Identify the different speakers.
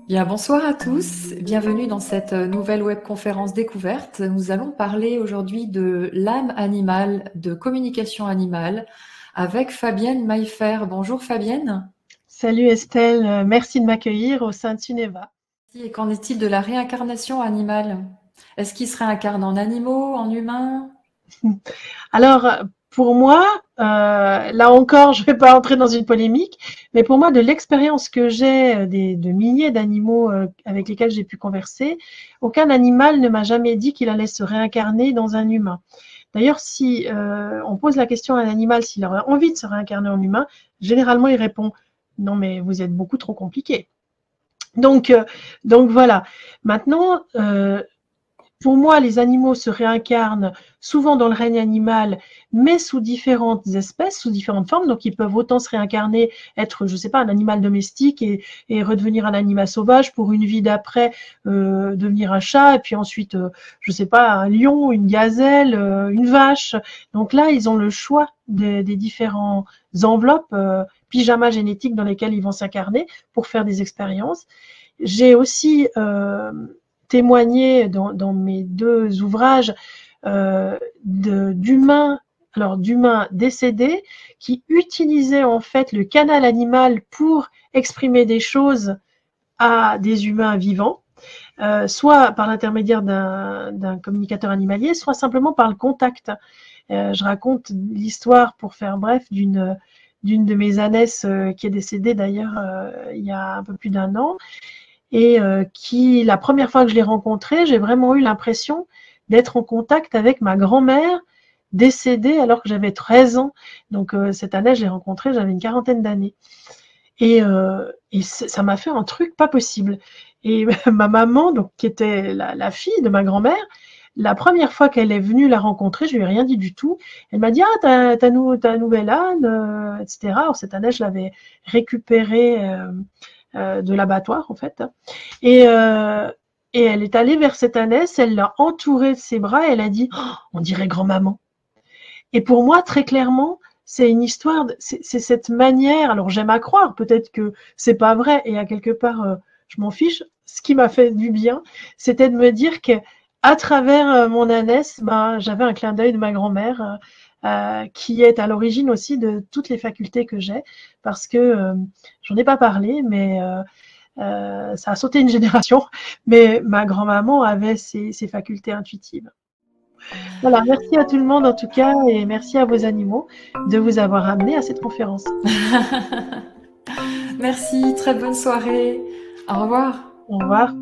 Speaker 1: Bien, bonsoir à tous. Bienvenue dans cette nouvelle webconférence découverte. Nous allons parler aujourd'hui de l'âme animale, de communication animale, avec Fabienne Maillefer. Bonjour Fabienne.
Speaker 2: Salut Estelle, merci de m'accueillir au sein de Suneva.
Speaker 1: Et qu'en est-il de la réincarnation animale? Est-ce qu'il se réincarne en animaux, en humains?
Speaker 2: Alors, pour moi, là encore, je ne vais pas entrer dans une polémique, mais pour moi, de l'expérience que j'ai de milliers d'animaux avec lesquels j'ai pu converser, aucun animal ne m'a jamais dit qu'il allait se réincarner dans un humain. D'ailleurs, si on pose la question à un animal s'il aurait envie de se réincarner en humain, généralement il répond non, mais vous êtes beaucoup trop compliqué. Donc, euh, donc voilà. Maintenant, pour moi, les animaux se réincarnent souvent dans le règne animal, mais sous différentes espèces, sous différentes formes. Donc, ils peuvent autant se réincarner, être, je sais pas, un animal domestique et redevenir un animal sauvage pour une vie d'après, devenir un chat, et puis ensuite, je sais pas, un lion, une gazelle, une vache. Donc là, ils ont le choix des différentes enveloppes, pyjama génétiques dans lesquelles ils vont s'incarner pour faire des expériences. J'ai aussi témoigné dans mes deux ouvrages d'humains, alors d'humains décédés qui utilisaient en fait le canal animal pour exprimer des choses à des humains vivants, soit par l'intermédiaire d'un communicateur animalier, soit simplement par le contact. Je raconte l'histoire, pour faire bref, d'une de mes ânesses qui est décédée d'ailleurs il y a un peu plus d'un an, et qui, la première fois que je l'ai rencontrée, j'ai vraiment eu l'impression d'être en contact avec ma grand-mère décédée alors que j'avais 13 ans. Donc cette année, je l'ai rencontrée, j'avais une quarantaine d'années. Et ça m'a fait un truc pas possible. Et ma maman, donc, qui était la fille de ma grand-mère, la première fois qu'elle est venue la rencontrer, je lui ai rien dit du tout. Elle m'a dit ah t'as un nouvel âne, etc. Alors cette année, je l'avais récupéré de l'abattoir en fait. Et, euh, et elle est allée vers cette ânesse, elle l'a entourée de ses bras et elle a dit oh, on dirait grand-maman. Et pour moi, très clairement, c'est une histoire, c'est cette manière, alors j'aime à croire, peut-être que c'est pas vrai, et à quelque part, je m'en fiche. Ce qui m'a fait du bien, c'était de me dire que à travers mon ânesse, ben, j'avais un clin d'œil de ma grand-mère, qui est à l'origine aussi de toutes les facultés que j'ai, parce que j'en ai pas parlé, mais ça a sauté une génération, mais ma grand-maman avait ces facultés intuitives. Voilà, merci à tout le monde en tout cas et merci à vos animaux de vous avoir amené à cette conférence.
Speaker 1: Merci, très bonne soirée. Au revoir.
Speaker 2: Au revoir.